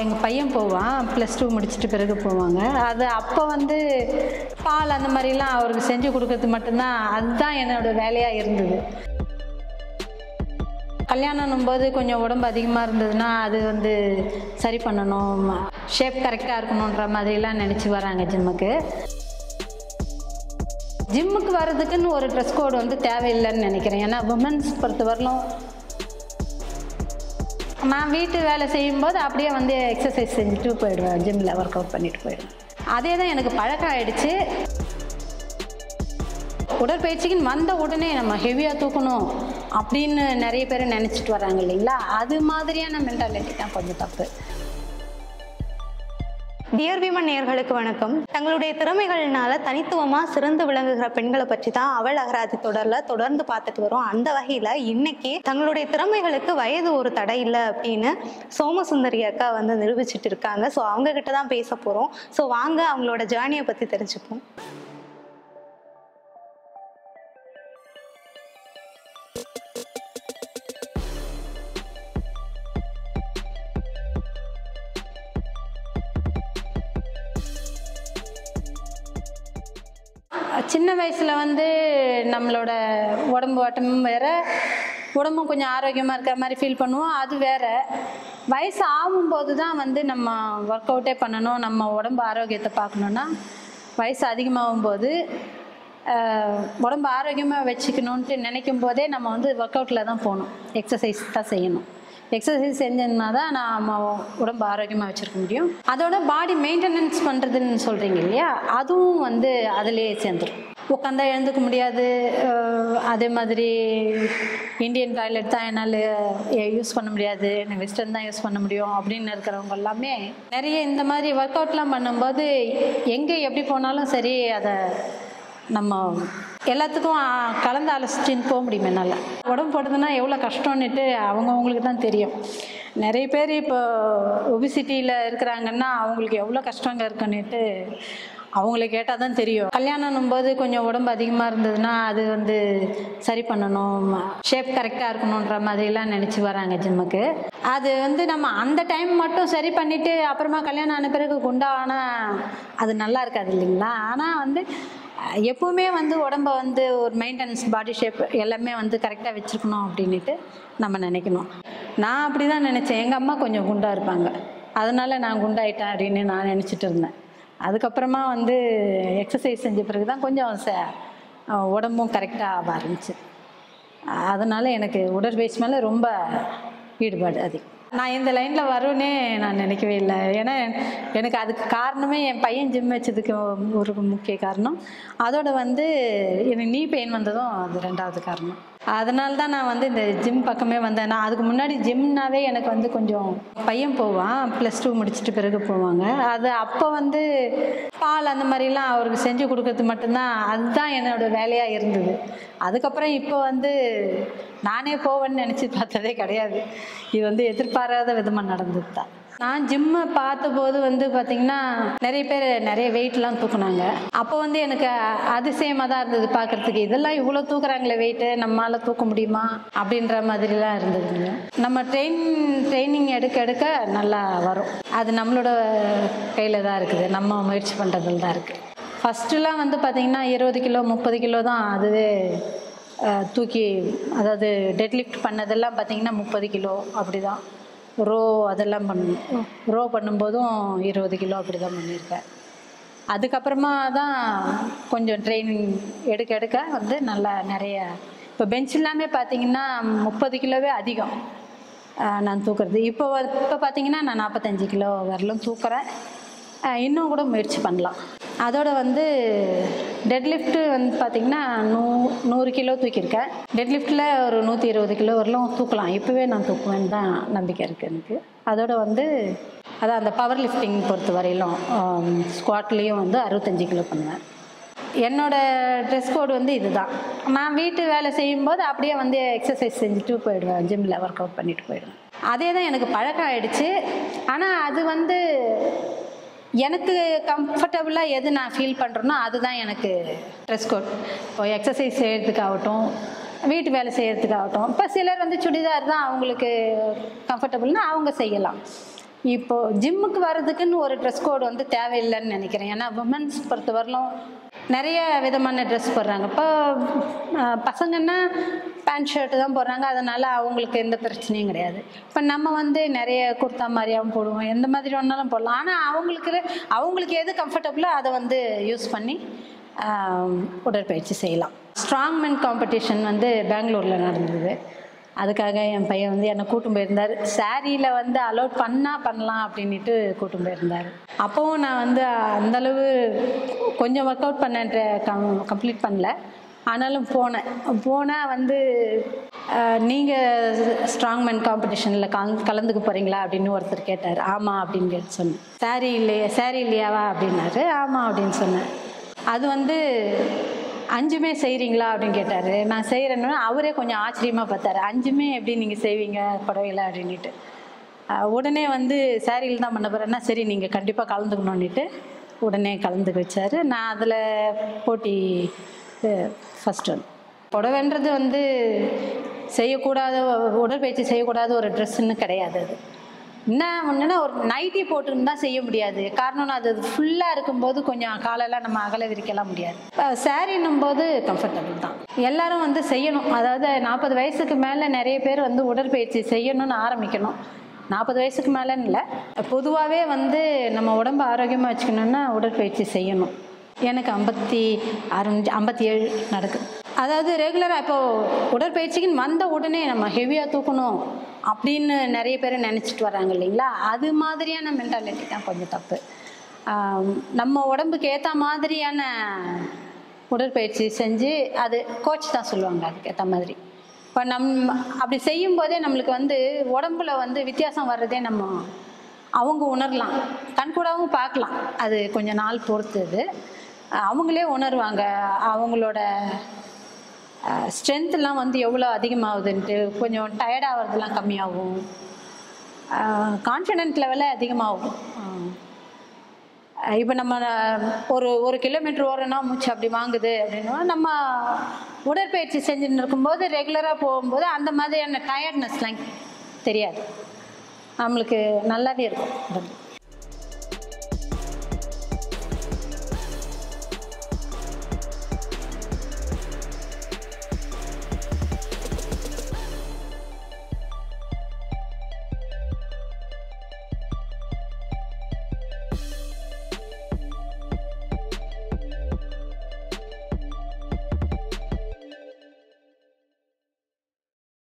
எங்கள் பையன் போவான், +2 முடிச்சுட்டு பிறகு போவாங்க. அது அப்போ வந்து பால் அந்த மாதிரிலாம் அவருக்கு செஞ்சு கொடுக்கறது மட்டும்தான், அதுதான் என்னோடய வேலையாக இருந்தது. கல்யாணம் போது கொஞ்சம் உடம்பு அதிகமாக இருந்ததுன்னா அது வந்து சரி பண்ணணும், ஷேப் கரெக்டாக இருக்கணுன்ற மாதிரிலாம் நினச்சி வராங்க ஜிம்முக்கு. ஜிம்முக்கு வர்றதுக்குன்னு ஒரு ட்ரெஸ் கோடு வந்து தேவையில்லைன்னு நினைக்கிறேன். ஏன்னா உமன்ஸ் பொறுத்தவரையிலும் நான் வீட்டு வேலை செய்யும்போது அப்படியே வந்து எக்ஸசைஸ் செஞ்சுட்டு போயிடுவேன், ஜிம்மில் ஒர்க் அவுட் பண்ணிட்டு போயிடுவேன். அதே தான் எனக்கு பழக்கம் ஆகிடுச்சு. உடற்பயிற்சிக்குன்னு வந்த உடனே நம்ம ஹெவியாக தூக்கணும் அப்படின்னு நிறைய பேர் நினச்சிட்டு வராங்க இல்லைங்களா, அது மாதிரியான மென்டாலிட்டி தான் கொஞ்சம் தப்பு. டியர் விமன் நேயர்களுக்கு வணக்கம். தங்களுடைய திறமைகள்னால தனித்துவமாக சிறந்து விளங்குகிற பெண்களை பற்றி தான் அவள் அகராதி தொடர்ந்து பார்த்துட்டு வரோம். அந்த வகையில் இன்னைக்கு தங்களுடைய திறமைகளுக்கு வயது ஒரு தடை இல்லை அப்படின்னு சோமசுந்தரி அக்கா வந்து நிரூபிச்சுட்டு இருக்காங்க. ஸோ அவங்க கிட்ட தான் பேச போகிறோம். ஸோ வாங்க அவங்களோட ஜேர்னியை பற்றி தெரிஞ்சுப்போம். சின்ன வயசில் வந்து நம்மளோட உடம்பு வட்டமும் வேறு, உடம்பும் கொஞ்சம் ஆரோக்கியமாக இருக்கிற மாதிரி ஃபீல் பண்ணுவோம், அது வேறு. வயசு ஆகும்போது தான் வந்து நம்ம ஒர்க் அவுட்டே பண்ணணும், நம்ம உடம்பு ஆரோக்கியத்தை பார்க்கணுன்னா வயசு அதிகமாகும்போது உடம்பு ஆரோக்கியமாக வச்சுக்கணுன்ட்டு நினைக்கும் போதே நம்ம வந்து ஒர்க் அவுட்டில் தான் போகணும், எக்ஸசைஸ் தான் செய்யணும். எக்ஸசைஸ் செஞ்சோம்னா தான் நம்ம உடம்பு ஆரோக்கியமாக வச்சுருக்க முடியும். அதோட பாடி மெயின்டெனன்ஸ் பண்ணுறதுன்னு சொல்கிறீங்க இல்லையா, அதுவும் வந்து அதிலே சேர்ந்துடும். உட்காந்தா எழுந்துக்க முடியாது, அதே மாதிரி இந்தியன் டாய்லெட் தான் என்னால் யூஸ் பண்ண முடியாது, வெஸ்டர்ன் தான் யூஸ் பண்ண முடியும் அப்படின்னு இருக்கிறவங்க எல்லாமே நிறைய இந்த மாதிரி ஒர்க் அவுட்லாம் பண்ணும்போது எங்கே எப்படி போனாலும் சரி, அதை நம்ம எல்லாத்துக்கும் கலந்து அலசிச்சின்னு போக முடியும். என்னால் உடம்பு போடுறதுன்னா எவ்வளோ கஷ்டம்னுட்டு அவங்களுக்கு தான் தெரியும். நிறைய பேர் இப்போ ஒபிசிட்டியில் இருக்கிறாங்கன்னா அவங்களுக்கு எவ்வளோ கஷ்டங்க இருக்குன்னுட்டு அவங்கள கேட்டால் தான் தெரியும். கல்யாணம் போது கொஞ்சம் உடம்பு அதிகமாக இருந்ததுன்னா அது வந்து சரி பண்ணணும், ஷேப் கரெக்டாக இருக்கணுன்ற மாதிரிலாம் நினச்சி வராங்க ஜிம்முக்கு. அது வந்து நம்ம அந்த டைம் மட்டும் சரி பண்ணிவிட்டு அப்புறமா கல்யாணம் ஆன பிறகு குண்டானால் அது நல்லா இருக்காது இல்லைங்களா. ஆனால் வந்து எப்போவுமே வந்து உடம்பை வந்து ஒரு மெயின்டெனன்ஸ், பாடி ஷேப் எல்லாமே வந்து கரெக்டாக வச்சுருக்கணும் அப்படின்ட்டு நம்ம நினைக்கணும். நான் அப்படி தான் நினச்சேன். எங்கள் அம்மா கொஞ்சம் குண்டாக இருப்பாங்க, அதனால் நான் குண்டாயிட்டேன் அப்படின்னு நான் நினச்சிட்டு இருந்தேன். அதுக்கப்புறமா வந்து எக்ஸசைஸ் செஞ்ச பிறகு தான் கொஞ்சம் உடம்பும் கரெக்டாக ஆக ஆரம்பிச்சு. அதனால் எனக்கு உடற்பயிற்சி மேலே ரொம்ப ஈடுபாடு அதிகம். நான் இந்த லைனில் வருவேன்னே நான் நினைக்கவே இல்லை. ஏன்னா எனக்கு அதுக்கு காரணமே என் பையன் ஜிம் வச்சதுக்கு ஒரு முக்கிய காரணம். அதோட வந்து எனக்கு நீ பெயின் வந்ததும் அது 2வது காரணம். அதனால தான் நான் வந்து இந்த ஜிம் பக்கமே வந்தேன். நான் அதுக்கு முன்னாடி ஜிம்னாவே எனக்கு வந்து கொஞ்சம் பையன் போவான், +2 முடிச்சுட்டு பிறகு போவாங்க. அது அப்போ வந்து பால் அந்த மாதிரிலாம் அவருக்கு செஞ்சு கொடுக்கறது மட்டும்தான், அதுதான் என்னோடய வேலையாக இருந்தது. அதுக்கப்புறம் இப்போ வந்து நானே போவேன்னு நினச்சி பார்த்ததே கிடையாது. இது வந்து எதிர்பாராத விதமாக நடந்தது தான். நான் ஜிம்மை பார்த்தபோது வந்து பார்த்திங்கன்னா நிறைய பேர் நிறைய வெயிட்லாம் தூக்குனாங்க. அப்போ வந்து எனக்கு அதிசயமாக தான் இருந்தது பார்க்குறதுக்கு. இதெல்லாம் இவ்வளோ தூக்குறாங்களே வெயிட்டு, நம்மளால் தூக்க முடியுமா அப்படின்ற மாதிரிலாம் இருந்ததுங்க. நம்ம ட்ரைனிங் எடுக்க நல்லா வரும். அது நம்மளோட கையில் தான் இருக்குது, நம்ம முயற்சி பண்ணுறதுல தான் இருக்குது. ஃபஸ்ட்டுலாம் வந்து பார்த்திங்கன்னா 20 கிலோ 30 கிலோ தான் அதுவே தூக்கி, அதாவது டெட் லிஃப்ட் பண்ணதெல்லாம் பார்த்திங்கன்னா 30 கிலோ அப்படி தான். ரோ அதெல்லாம் ரோ பண்ணும்போதும் 20 கிலோ அப்படி தான் பண்ணியிருக்கேன். அதுக்கப்புறமா தான் கொஞ்சம் ட்ரைனிங் எடுக்க வந்து நல்லா நிறைய, இப்போ பெஞ்ச் எல்லாமே பார்த்திங்கன்னா 30 கிலோவே அதிகம் நான் தூக்குறது. இப்போ பார்த்திங்கன்னா நான் 45 கிலோ வரலும் தூக்குறேன். இன்னும் கூட முயற்சி பண்ணலாம். அதோட வந்து டெட் லிஃப்ட்டு வந்து பார்த்திங்கன்னா 100 கிலோ தூக்கியிருக்கேன். டெட் லிஃப்ட்டில் ஒரு 120 கிலோ வரலும் தூக்கலாம். இப்போவே நான் தூக்குவேன்னு தான் நம்பிக்கை இருக்குது எனக்கு. அதோட வந்து அதான் அந்த பவர் லிஃப்டிங் பொறுத்த வரையிலும் ஸ்குவாட்லேயும் வந்து 65 கிலோ பண்ணுவேன். என்னோடய ட்ரெஸ் கோடு வந்து இதுதான். நான் வீட்டு வேலை செய்யும்போது அப்படியே வந்து எக்ஸசைஸ் செஞ்சுட்டு போயிடுவேன், ஜிம்மில் ஒர்க் அவுட் பண்ணிட்டு போயிடுவேன். அதே தான் எனக்கு பழக்கம் ஆகிடுச்சு. ஆனால் அது வந்து எனக்கு கம்ஃபர்டபுளாக எது நான் ஃபீல் பண்ணுறேனோ அதுதான் எனக்கு ட்ரெஸ் கோட். இப்போ எக்ஸசைஸ் செய்கிறதுக்காகட்டும், வீட்டு வேலை செய்கிறதுக்காகட்டும். இப்போ சிலர் வந்து சுடிதார் தான் அவங்களுக்கு கம்ஃபர்டபுள்னா அவங்க செய்யலாம். இப்போது ஜிம்முக்கு வர்றதுக்குன்னு ஒரு ட்ரெஸ் கோடு வந்து தேவையில்லைன்னு நினைக்கிறேன். ஏன்னா உமன்ஸ் பொறுத்தவரையிலும் நிறைய விதமான ட்ரெஸ் போடுறாங்க. இப்போ பசங்கன்னா பேண்ட் ஷர்ட்டு தான் போடுறாங்க, அதனால் அவங்களுக்கு எந்த பிரச்சனையும் கிடையாது. இப்போ நம்ம வந்து நிறைய குர்த்தா மாதிரியாகவும் போடுவோம், எந்த மாதிரி ஒன்றாலும் போடலாம். ஆனால் அவங்களுக்கு எது கம்ஃபர்டபுளோ அதை வந்து யூஸ் பண்ணி உடற்பயிற்சி செய்யலாம். ஸ்ட்ராங்மேன் காம்படிஷன் வந்து பெங்களூரில் நடந்தது. அதுக்காக என் பையன் வந்து என்னை கூட்டும் போயிருந்தார். சாரியில் வந்து அலோட் பண்ணலாம் அப்படின்ட்டு கூட்டும் போயிருந்தார். அப்போவும் நான் வந்து அந்தளவு கொஞ்சம் ஒர்க் அவுட் கம்ப்ளீட் பண்ணல. ஆனாலும் போனால் வந்து நீங்கள் ஸ்ட்ராங்மேன் காம்படிஷனில் கலந்துக்க போகிறீங்களா அப்படின்னு ஒருத்தர் கேட்டார். ஆமாம் அப்படின்னு சொன்னேன். சாரி இல்லையாவா அப்படின்னாரு. ஆமாம் அப்படின்னு சொன்னேன். அது வந்து 5மே செய்கிறீங்களா அப்படின்னு கேட்டார். நான் செய்கிறேன்னு அவரே கொஞ்சம் ஆச்சரியமாக பார்த்தாரு. 5மே எப்படி நீங்கள் செய்வீங்க புடவையில் அப்படின்ட்டு. உடனே வந்து சாரியில் தான் பண்ண போகிறேன்னா சரி நீங்கள் கண்டிப்பாக கலந்துக்கணுன்னுட்டு உடனே கலந்துக்க வச்சார். நான் அதில் போட்டி ஃபஸ்ட் வந்து புடவைன்றது வந்து செய்யக்கூடாத உடற்பயிற்சி செய்யக்கூடாத ஒரு ட்ரெஸ்ஸுன்னு கிடையாது. அது என்ன ஒன்றுன்னா ஒரு நைட்டி போட்டுன்னு தான் செய்ய முடியாது. காரணம் அது ஃபுல்லாக இருக்கும்போது கொஞ்சம் காலெல்லாம் நம்ம அகல விரிக்கலாம் முடியாது. சாரின்னும் போது கம்ஃபர்டபுள் தான். எல்லாரும் வந்து செய்யணும். அதாவது 40 வயசுக்கு மேலே நிறைய பேர் வந்து உடற்பயிற்சி செய்யணும்னு ஆரம்பிக்கணும். 40 வயசுக்கு மேலேன்னு இல்லை, பொதுவாகவே வந்து நம்ம உடம்பு ஆரோக்கியமாக வச்சுக்கணுன்னா உடற்பயிற்சி செய்யணும். எனக்கு 57 நடக்குது. அதாவது ரெகுலராக இப்போது உடற்பயிற்சிக்குன்னு வந்த உடனே நம்ம ஹெவியாக தூக்கணும் அப்படின்னு நிறைய பேர் நினச்சிட்டு வராங்க இல்லைங்களா? அது மாதிரியான மென்டாலிட்டி தான் கொஞ்சம் தப்பு. நம்ம உடம்புக்கு ஏற்ற மாதிரியான உடற்பயிற்சி செஞ்சு அது கோச் தான் சொல்லுவாங்க அதுக்கேற்ற மாதிரி. இப்போ அப்படி செய்யும்போதே நம்மளுக்கு வந்து உடம்புல வந்து வித்தியாசம் வர்றதே அவங்க உணரலாம், கண்கூடாவும் பார்க்கலாம். அது கொஞ்சம் நாள் பொறுத்தது அவங்களே உணர்வாங்க. அவங்களோட ஸ்ட்ரென்த்லாம் வந்து எவ்வளோ அதிகமாகுதுன்ட்டு, கொஞ்சம் டயர்டாகிறதுலாம் கம்மியாகும், கான்ஃபிடென்ட் லெவலே அதிகமாகும். இப்போ நம்ம ஒரு கிலோமீட்டர் ஓடுறோன்னா மூச்சு அப்படி வாங்குது அப்படின்னா நம்ம உடற்பயிற்சி செஞ்சுட்டு இருக்கும்போது ரெகுலராக போகும்போது அந்த மாதிரியான டயர்ட்னஸ்லாம் தெரியாது, நம்மளுக்கு நல்லாவே இருக்கும்.